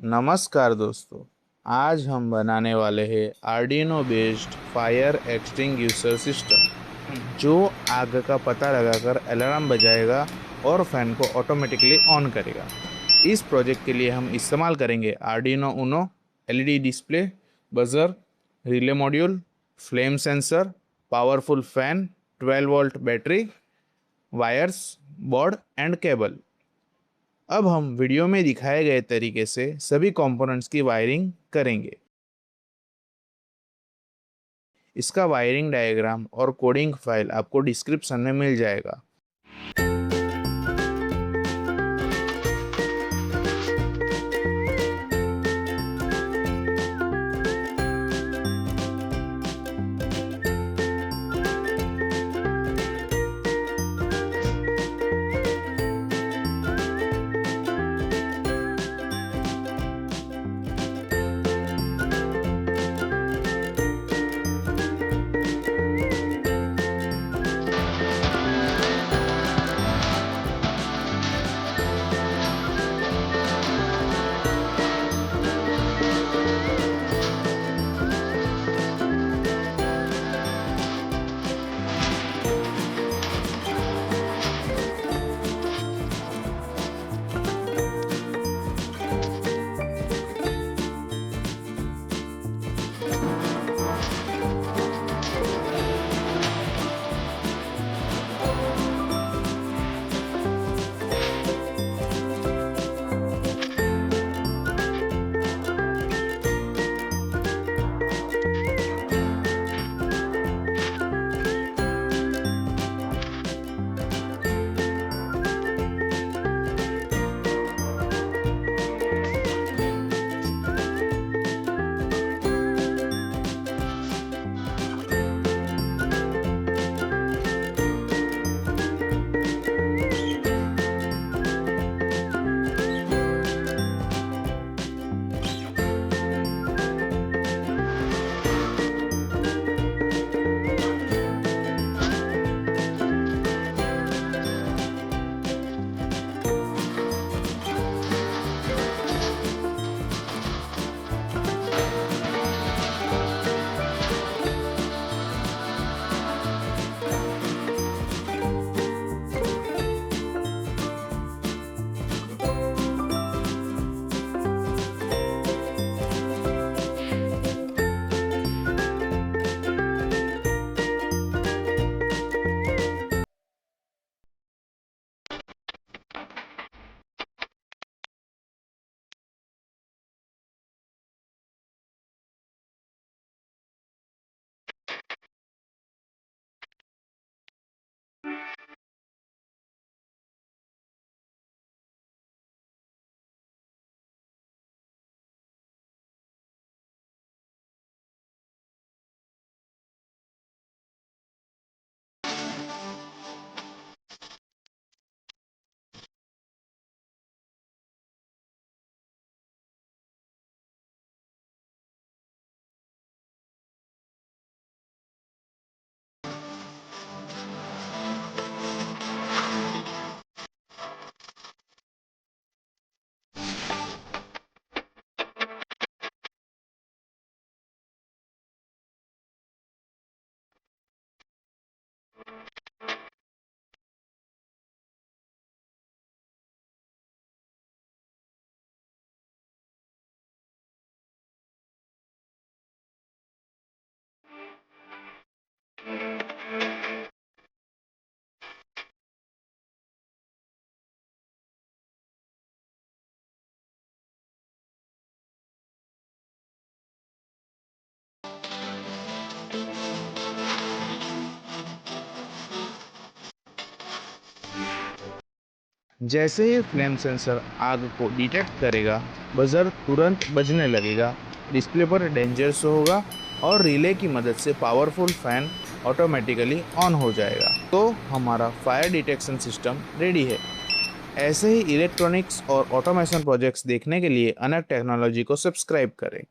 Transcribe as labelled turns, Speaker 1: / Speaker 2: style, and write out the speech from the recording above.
Speaker 1: नमस्कार दोस्तों, आज हम बनाने वाले हैं Arduino based fire extinguisher system जो आग का पता लगाकर अलार्म बजाएगा और फैन को ऑटोमेटिकली ऑन करेगा। इस प्रोजेक्ट के लिए हम इस्तेमाल करेंगे Arduino Uno, LED display, buzzer, relay module, flame sensor, powerful fan, 12 volt battery, wires, board and cable. अब हम वीडियो में दिखाए गए तरीके से सभी कंपोनेंट्स की वायरिंग करेंगे। इसका वायरिंग डायग्राम और कोडिंग फाइल आपको डिस्क्रिप्शन में मिल जाएगा। जैसे ही फ्लेम सेंसर आग को डिटेक्ट करेगा, बजर तुरंत बजने लगेगा, डिस्प्ले पर डेंजर शो होगा और रिले की मदद से पावरफुल फैन ऑटोमेटिकली ऑन हो जाएगा। तो हमारा फायर डिटेक्शन सिस्टम रेडी है। ऐसे ही इलेक्ट्रॉनिक्स और ऑटोमेशन प्रोजेक्ट्स देखने के लिए अनग टेक्नोलॉजी को सब्सक्राइब करें।